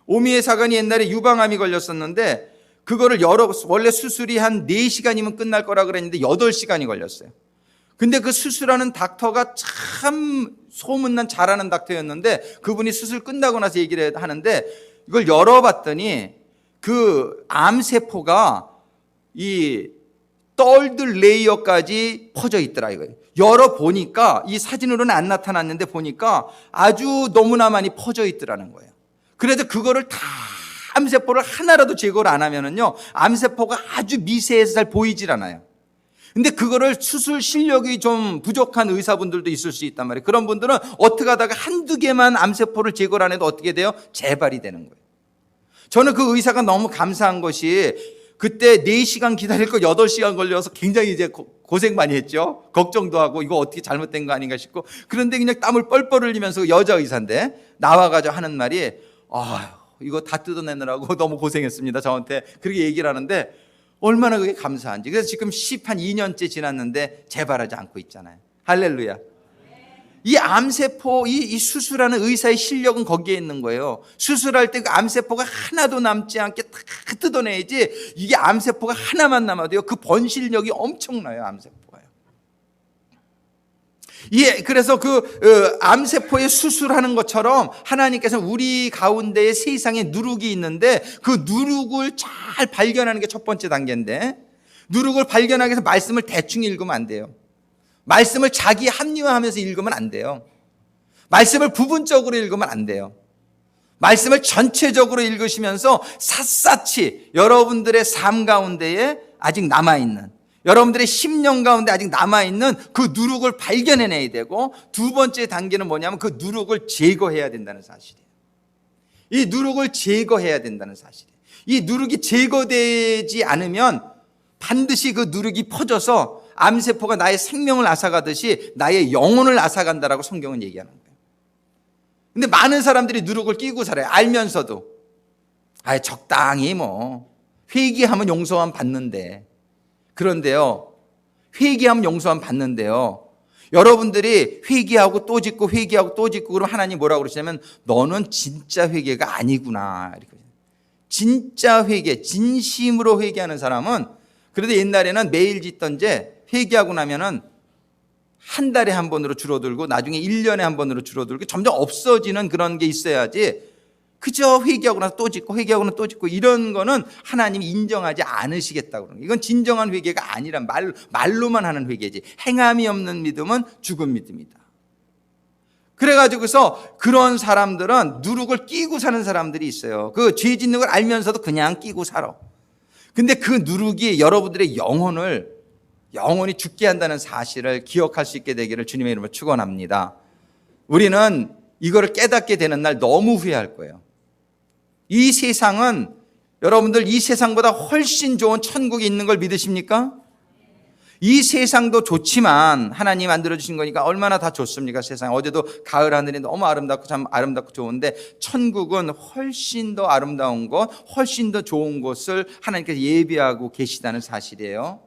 Speaker 1: 오미의 사관이 옛날에 유방암이 걸렸었는데 그거를 원래 수술이 한 4시간이면 끝날 거라 그랬는데 8시간이 걸렸어요. 근데 그 수술하는 닥터가 참 소문난 잘하는 닥터였는데 그분이 수술 끝나고 나서 얘기를 하는데 이걸 열어봤더니 그 암세포가 이 떨드 레이어까지 퍼져 있더라 이거예요. 열어보니까 이 사진으로는 안 나타났는데 보니까 아주 너무나 많이 퍼져 있더라는 거예요. 그래서 그거를 다 암세포를 하나라도 제거를 안 하면은요, 암세포가 아주 미세해서 잘 보이질 않아요. 근데 그거를 수술 실력이 좀 부족한 의사분들도 있을 수 있단 말이에요. 그런 분들은 어떻게 하다가 한두 개만 암세포를 제거를 안 해도 어떻게 돼요? 재발이 되는 거예요. 저는 그 의사가 너무 감사한 것이 그때 4시간 기다릴 거 8시간 걸려서 굉장히 이제 고생 많이 했죠. 걱정도 하고 이거 어떻게 잘못된 거 아닌가 싶고, 그런데 그냥 땀을 뻘뻘 흘리면서 여자 의사인데 나와가지고 하는 말이 이거 다 뜯어내느라고 너무 고생했습니다. 저한테 그렇게 얘기를 하는데 얼마나 그게 감사한지. 그래서 지금 2년째 지났는데 재발하지 않고 있잖아요. 할렐루야. 이 암세포, 이 수술하는 의사의 실력은 거기에 있는 거예요. 수술할 때 그 암세포가 하나도 남지 않게 다 뜯어내야지. 이게 암세포가 하나만 남아도요, 그 번실력이 엄청나요, 암세포가요. 예, 그래서 암세포에 수술하는 것처럼 하나님께서 우리 가운데에 세상에 누룩이 있는데 그 누룩을 잘 발견하는 게 첫 번째 단계인데, 누룩을 발견하기 위해서 말씀을 대충 읽으면 안 돼요. 말씀을 자기 합리화하면서 읽으면 안 돼요. 말씀을 부분적으로 읽으면 안 돼요. 말씀을 전체적으로 읽으시면서 샅샅이 여러분들의 삶 가운데에 아직 남아있는, 여러분들의 심령 가운데 아직 남아있는 그 누룩을 발견해내야 되고, 두 번째 단계는 뭐냐면 그 누룩을 제거해야 된다는 사실이에요. 이 누룩을 제거해야 된다는 사실이에요. 이 누룩이 제거되지 않으면 반드시 그 누룩이 퍼져서 암세포가 나의 생명을 앗아가듯이 나의 영혼을 앗아간다라고 성경은 얘기하는 거예요. 근데 많은 사람들이 누룩을 끼고 살아요. 알면서도 적당히 회개하면 용서함 받는데, 그런데요, 회개하면 용서함 받는데요, 여러분들이 회개하고 또 짓고 회개하고 또 짓고 그러면 하나님 뭐라고 그러시냐면 너는 진짜 회개가 아니구나. 이렇게. 진짜 회개, 진심으로 회개하는 사람은, 그래도 옛날에는 매일 짓던 죄 회개하고 나면은 한 달에 한 번으로 줄어들고 나중에 1년에 한 번으로 줄어들고 점점 없어지는 그런 게 있어야지, 그저 회개하고 나서 또 짓고 회개하고 나서 또 짓고 이런 거는 하나님이 인정하지 않으시겠다고 그러는 거예요. 이건 진정한 회개가 아니란 말로만 하는 회개지, 행함이 없는 믿음은 죽은 믿음이다. 그래가지고서 그런 사람들은 누룩을 끼고 사는 사람들이 있어요. 그 죄 짓는 걸 알면서도 그냥 끼고 살아. 근데 그 누룩이 여러분들의 영혼이 죽게 한다는 사실을 기억할 수 있게 되기를 주님의 이름으로 축원합니다. 우리는 이거를 깨닫게 되는 날 너무 후회할 거예요. 이 세상은, 여러분들 이 세상보다 훨씬 좋은 천국이 있는 걸 믿으십니까? 이 세상도 좋지만 하나님 만들어주신 거니까 얼마나 다 좋습니까? 세상 어제도 가을 하늘이 너무 아름답고 참 아름답고 좋은데, 천국은 훨씬 더 아름다운 것, 훨씬 더 좋은 곳을 하나님께서 예비하고 계시다는 사실이에요.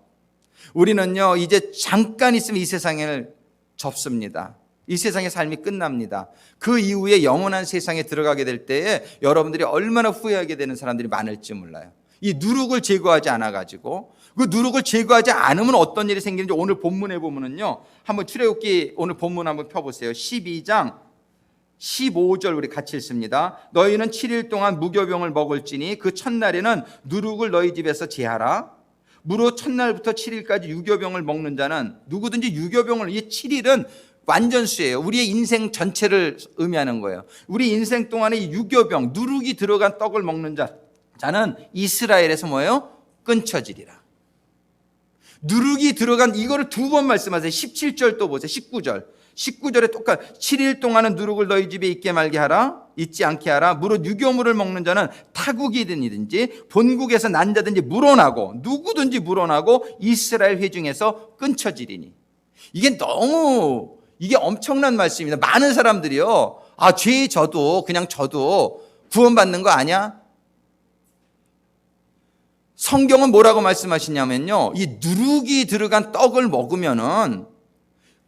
Speaker 1: 우리는요 이제 잠깐 있으면 이 세상을 접습니다. 이 세상의 삶이 끝납니다. 그 이후에 영원한 세상에 들어가게 될 때에 여러분들이 얼마나 후회하게 되는 사람들이 많을지 몰라요. 이 누룩을 제거하지 않아가지고, 그 누룩을 제거하지 않으면 어떤 일이 생기는지 오늘 본문에 보면은요, 한번 출애굽기 오늘 본문 한번 펴보세요. 12장 15절 우리 같이 읽습니다. 너희는 7일 동안 무교병을 먹을지니 그 첫날에는 누룩을 너희 집에서 제하라. 무릇 첫날부터 7일까지 유교병을 먹는 자는, 누구든지 유교병을, 이 7일은 완전수예요. 우리의 인생 전체를 의미하는 거예요. 우리 인생 동안에 이 유교병, 누룩이 들어간 떡을 먹는 자는 이스라엘에서 뭐예요? 끊쳐지리라. 누룩이 들어간, 이거를 두 번 말씀하세요. 17절 또 보세요. 19절에 똑같이 7일 동안은 누룩을 너희 집에 있게 말게 하라, 있지 않게 하라. 무릇 유교물을 먹는 자는 타국이든지 본국에서 난 자든지 물어나고, 누구든지 물어나고 이스라엘 회중에서 끊쳐지리니. 이게 엄청난 말씀입니다. 많은 사람들이요, 죄 져도 그냥 져도 구원받는 거 아니야? 성경은 뭐라고 말씀하시냐면요, 이 누룩이 들어간 떡을 먹으면은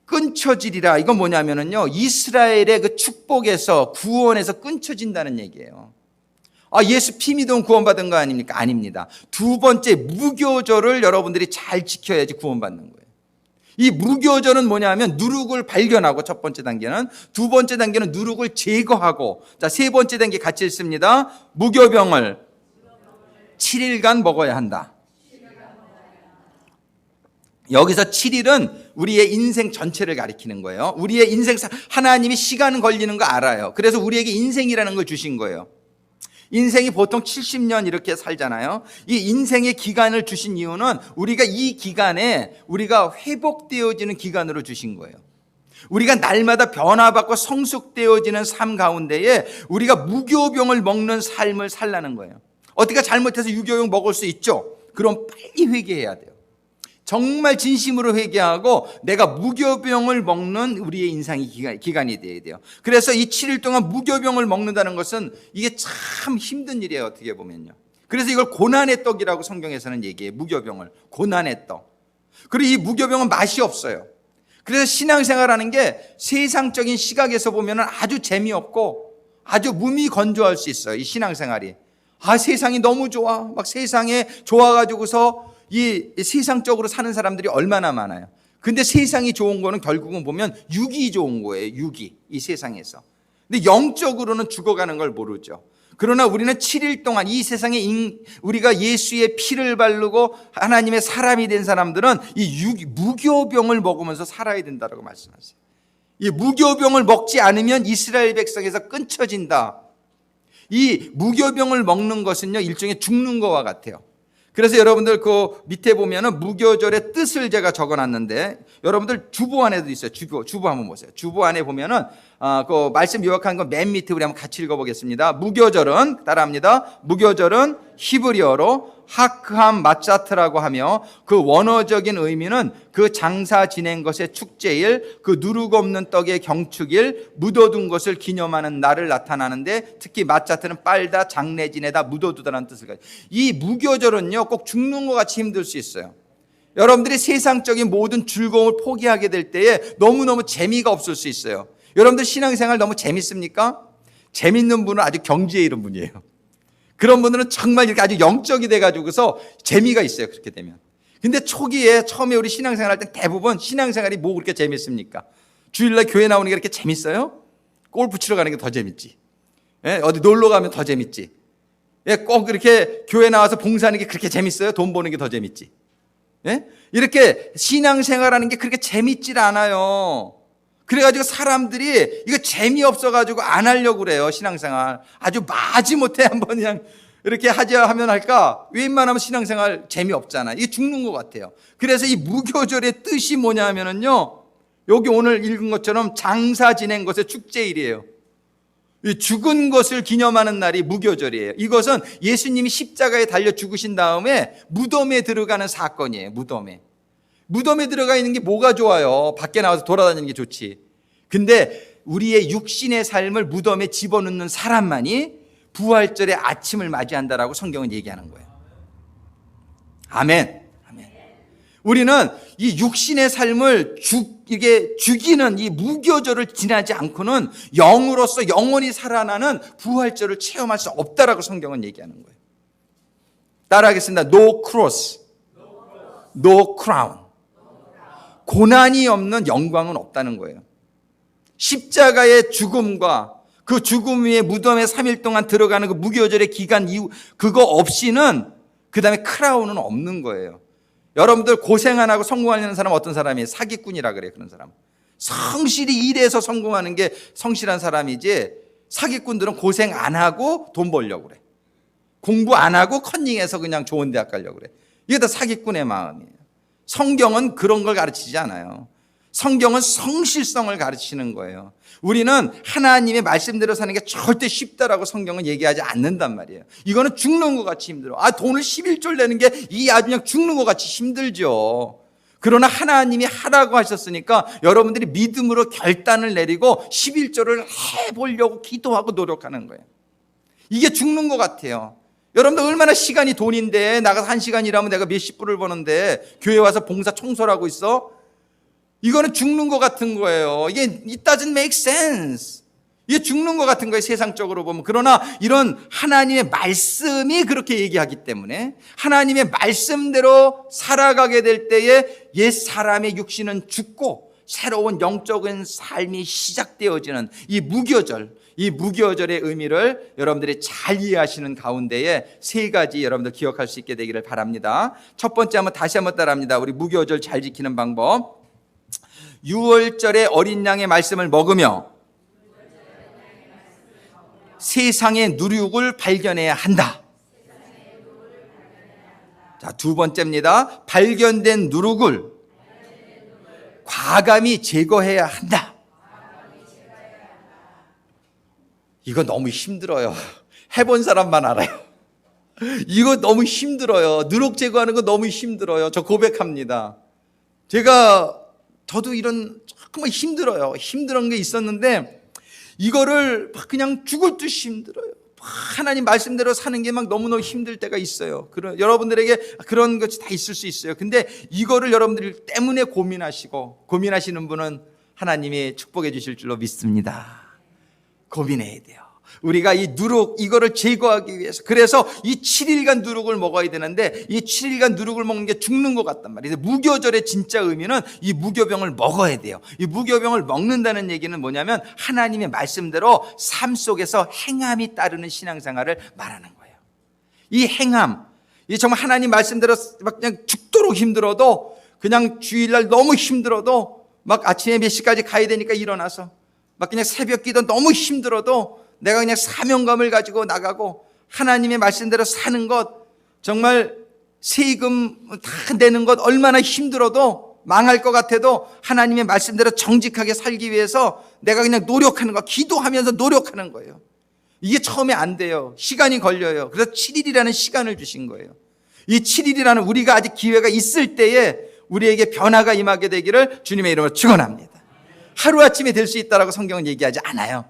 Speaker 1: 끊쳐지리라. 이건 뭐냐면은요, 이스라엘의 그 축복에서, 구원에서 끊쳐진다는 얘기예요. 예수 피 믿으면 구원받은 거 아닙니까? 아닙니다. 두 번째, 무교절을 여러분들이 잘 지켜야지 구원받는 거예요. 이 무교절은 뭐냐면 누룩을 발견하고, 첫 번째 단계는. 두 번째 단계는 누룩을 제거하고. 자, 세 번째 단계 같이 읽습니다. 무교병을 7일간 먹어야 한다. 여기서 7일은 우리의 인생 전체를 가리키는 거예요. 우리의 인생, 하나님이 시간 걸리는 거 알아요. 그래서 우리에게 인생이라는 걸 주신 거예요. 인생이 보통 70년 이렇게 살잖아요. 이 인생의 기간을 주신 이유는 우리가 이 기간에 우리가 회복되어지는 기간으로 주신 거예요. 우리가 날마다 변화받고 성숙되어지는 삶 가운데에 우리가 무교병을 먹는 삶을 살라는 거예요. 어디가 잘못해서 유교병 먹을 수 있죠? 그럼 빨리 회개해야 돼요. 정말 진심으로 회개하고 내가 무교병을 먹는 우리의 인생의 기간이 돼야 돼요. 그래서 이 7일 동안 무교병을 먹는다는 것은 이게 참 힘든 일이에요, 어떻게 보면요. 그래서 이걸 고난의 떡이라고 성경에서는 얘기해요. 무교병을 고난의 떡. 그리고 이 무교병은 맛이 없어요. 그래서 신앙생활하는 게 세상적인 시각에서 보면 아주 재미없고 아주 무미건조할 수 있어요, 이 신앙생활이. 세상이 너무 좋아, 막 세상에 좋아가지고서 이 세상적으로 사는 사람들이 얼마나 많아요. 근데 세상이 좋은 거는 결국은 보면 육이 좋은 거예요. 육이, 이 세상에서. 근데 영적으로는 죽어가는 걸 모르죠. 그러나 우리는 7일 동안 이 세상에 우리가 예수의 피를 바르고 하나님의 사람이 된 사람들은 이 무교병을 먹으면서 살아야 된다고 말씀하세요. 이 무교병을 먹지 않으면 이스라엘 백성에서 끊쳐진다. 이 무교병을 먹는 것은요, 일종의 죽는 것과 같아요. 그래서 여러분들 그 밑에 보면은 무교절의 뜻을 제가 적어놨는데, 여러분들 주보 안에도 있어요. 주보 한번 보세요. 주보 안에 보면은 그 말씀 요약한 거 맨 밑에 우리 한번 같이 읽어보겠습니다. 무교절은, 따라합니다. 무교절은 히브리어로 하크함 마차트라고 하며 그 원어적인 의미는 그 장사 지낸 것의 축제일, 그 누룩 없는 떡의 경축일, 묻어둔 것을 기념하는 날을 나타나는데, 특히 마차트는 빨다, 장례 지내다, 묻어두다라는 뜻을 가지고, 이 무교절은요 꼭 죽는 것 같이 힘들 수 있어요. 여러분들이 세상적인 모든 즐거움을 포기하게 될 때에 너무너무 재미가 없을 수 있어요. 여러분들 신앙생활 너무 재밌습니까? 재밌는 분은 아주 경지에 이른 분이에요. 그런 분들은 정말 이렇게 아주 영적이 돼가지고서 재미가 있어요, 그렇게 되면. 근데 초기에 처음에 우리 신앙생활 할 때 대부분 신앙생활이 뭐 그렇게 재밌습니까? 주일날 교회 나오는 게 그렇게 재밌어요? 골프 치러 가는 게 더 재밌지. 예? 어디 놀러 가면 더 재밌지. 예? 꼭 이렇게 교회 나와서 봉사하는 게 그렇게 재밌어요? 돈 버는 게 더 재밌지. 예? 이렇게 신앙생활하는 게 그렇게 재밌질 않아요. 그래가지고 사람들이 이거 재미없어가지고 안 하려고 그래요. 신앙생활 아주 마지못해 한번 그냥 이렇게 하자 하면 할까? 웬만하면 신앙생활 재미없잖아. 이게 죽는 것 같아요. 그래서 이 무교절의 뜻이 뭐냐 하면은요, 여기 오늘 읽은 것처럼 장사 지낸 것의 축제일이에요. 이 죽은 것을 기념하는 날이 무교절이에요. 이것은 예수님이 십자가에 달려 죽으신 다음에 무덤에 들어가는 사건이에요. 무덤에 들어가 있는 게 뭐가 좋아요? 밖에 나와서 돌아다니는 게 좋지. 근데 우리의 육신의 삶을 무덤에 집어넣는 사람만이 부활절의 아침을 맞이한다라고 성경은 얘기하는 거예요. 아멘. 우리는 이 육신의 삶을 이게 죽이는 이 무교절을 지나지 않고는 영으로서 영원히 살아나는 부활절을 체험할 수 없다라고 성경은 얘기하는 거예요. 따라하겠습니다. No cross, no crown. 고난이 없는 영광은 없다는 거예요. 십자가의 죽음과 그 죽음 위에 무덤에 3일 동안 들어가는 그 무교절의 기간 이후 그거 없이는 그 다음에 크라운은 없는 거예요. 여러분들 고생 안 하고 성공하려는 사람은 어떤 사람이에요? 사기꾼이라 그래요. 그런 사람. 성실히 일해서 성공하는 게 성실한 사람이지, 사기꾼들은 고생 안 하고 돈 벌려고 그래. 공부 안 하고 컨닝해서 그냥 좋은 대학 가려고 그래. 이게 다 사기꾼의 마음이에요. 성경은 그런 걸 가르치지 않아요. 성경은 성실성을 가르치는 거예요. 우리는 하나님의 말씀대로 사는 게 절대 쉽다라고 성경은 얘기하지 않는단 말이에요. 이거는 죽는 것 같이 힘들어. 돈을 11조를 내는 게 이 아주 그냥 죽는 것 같이 힘들죠. 그러나 하나님이 하라고 하셨으니까 여러분들이 믿음으로 결단을 내리고 11조를 해보려고 기도하고 노력하는 거예요. 이게 죽는 것 같아요. 여러분들 얼마나 시간이 돈인데, 나가서 1시간 일하면 내가 몇십 불을 버는데 교회 와서 봉사 청소를 하고 있어? 이거는 죽는 것 같은 거예요. 이게 it doesn't make sense. 이게 죽는 것 같은 거예요, 세상적으로 보면. 그러나 이런 하나님의 말씀이 그렇게 얘기하기 때문에 하나님의 말씀대로 살아가게 될 때에 옛 사람의 육신은 죽고 새로운 영적인 삶이 시작되어지는 이 무교절의 의미를 여러분들이 잘 이해하시는 가운데에 세 가지 여러분들 기억할 수 있게 되기를 바랍니다. 첫 번째 다시 한번 따라합니다. 우리 무교절 잘 지키는 방법. 6월절에 어린 양의 말씀을 먹으며 세상의 누룩을 발견해야 한다. 자, 두 번째입니다. 발견된 누룩을 과감히 제거해야 한다. 이거 너무 힘들어요. 해본 사람만 알아요. 이거 너무 힘들어요. 누룩 제거하는 거 너무 힘들어요. 저 고백합니다. 저도 정말 힘들어요. 힘든 게 있었는데 이거를 그냥 죽을 듯이 힘들어요. 하나님 말씀대로 사는 게 막 너무너무 힘들 때가 있어요. 여러분들에게 그런 것이 다 있을 수 있어요. 근데 이거를 여러분들 때문에 고민하시는 분은 하나님이 축복해 주실 줄로 믿습니다. 고민해야 돼요. 우리가 이 누룩, 이거를 제거하기 위해서. 그래서 이 7일간 누룩을 먹어야 되는데 이 7일간 누룩을 먹는 게 죽는 것 같단 말이에요. 무교절의 진짜 의미는 이 무교병을 먹어야 돼요. 이 무교병을 먹는다는 얘기는 뭐냐면 하나님의 말씀대로 삶 속에서 행함이 따르는 신앙생활을 말하는 거예요. 이 행함, 이 정말 하나님 말씀대로 막 그냥 죽도록 힘들어도, 그냥 주일날 너무 힘들어도 막 아침에 몇 시까지 가야 되니까 일어나서 막 그냥 새벽 기도 너무 힘들어도 내가 그냥 사명감을 가지고 나가고 하나님의 말씀대로 사는 것, 정말 세금 다 내는 것 얼마나 힘들어도 망할 것 같아도 하나님의 말씀대로 정직하게 살기 위해서 내가 그냥 노력하는 거, 기도하면서 노력하는 거예요. 이게 처음에 안 돼요. 시간이 걸려요. 그래서 7일이라는 시간을 주신 거예요. 이 7일이라는 우리가 아직 기회가 있을 때에 우리에게 변화가 임하게 되기를 주님의 이름으로 축원합니다. 하루아침에 될 수 있다라고 성경은 얘기하지 않아요.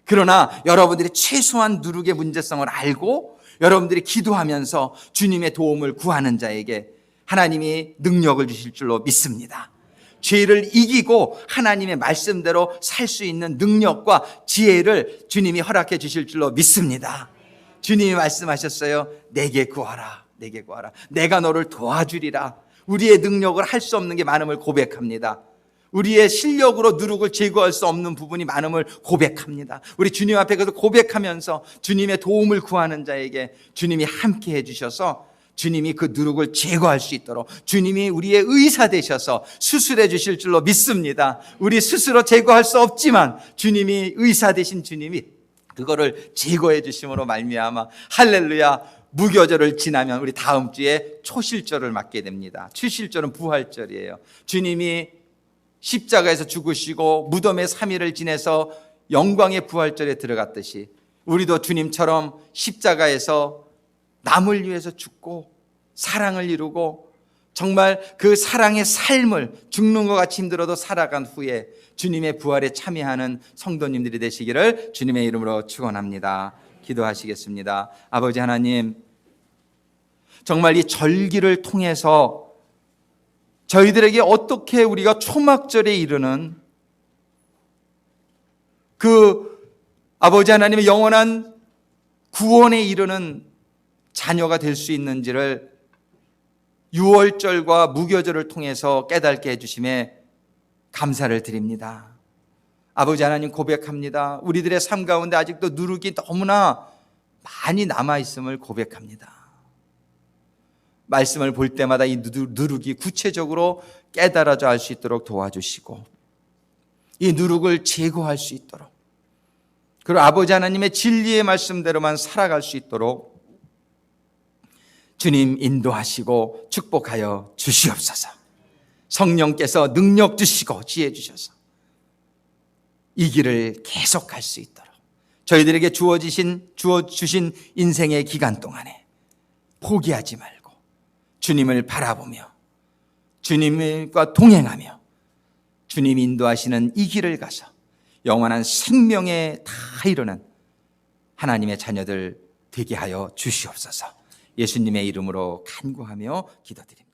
Speaker 1: 그러나 여러분들이 최소한 누룩의 문제성을 알고 여러분들이 기도하면서 주님의 도움을 구하는 자에게 하나님이 능력을 주실 줄로 믿습니다. 죄를 이기고 하나님의 말씀대로 살 수 있는 능력과 지혜를 주님이 허락해 주실 줄로 믿습니다. 주님이 말씀하셨어요. 내게 구하라. 내게 구하라. 내가 너를 도와주리라. 우리의 능력을 할 수 없는 게 많음을 고백합니다. 우리의 실력으로 누룩을 제거할 수 없는 부분이 많음을 고백합니다. 우리 주님 앞에 그래서 고백하면서 주님의 도움을 구하는 자에게 주님이 함께 해주셔서 주님이 그 누룩을 제거할 수 있도록 주님이 우리의 의사 되셔서 수술해 주실 줄로 믿습니다. 우리 스스로 제거할 수 없지만 주님이 의사 되신 주님이 그거를 제거해 주심으로 말미암아 할렐루야, 무교절을 지나면 우리 다음 주에 초실절을 맞게 됩니다. 초실절은 부활절이에요. 주님이 십자가에서 죽으시고 무덤의 3일을 지내서 영광의 부활절에 들어갔듯이 우리도 주님처럼 십자가에서 남을 위해서 죽고 사랑을 이루고 정말 그 사랑의 삶을 죽는 것 같이 힘들어도 살아간 후에 주님의 부활에 참여하는 성도님들이 되시기를 주님의 이름으로 축원합니다. 기도하시겠습니다. 아버지 하나님, 정말 이 절기를 통해서 저희들에게 어떻게 우리가 초막절에 이르는 그 아버지 하나님의 영원한 구원에 이르는 자녀가 될 수 있는지를 유월절과 무교절을 통해서 깨닫게 해주심에 감사를 드립니다. 아버지 하나님, 고백합니다. 우리들의 삶 가운데 아직도 누룩이 너무나 많이 남아있음을 고백합니다. 말씀을 볼 때마다 이 누룩이 구체적으로 깨달아져 알 수 있도록 도와주시고 이 누룩을 제거할 수 있도록, 그리고 아버지 하나님의 진리의 말씀대로만 살아갈 수 있도록 주님 인도하시고 축복하여 주시옵소서. 성령께서 능력 주시고 지혜 주셔서 이 길을 계속할 수 있도록 저희들에게 주어주신 인생의 기간 동안에 포기하지 말고 주님을 바라보며 주님과 동행하며 주님 인도하시는 이 길을 가서 영원한 생명에 다 이르는 하나님의 자녀들 되게 하여 주시옵소서. 예수님의 이름으로 간구하며 기도드립니다.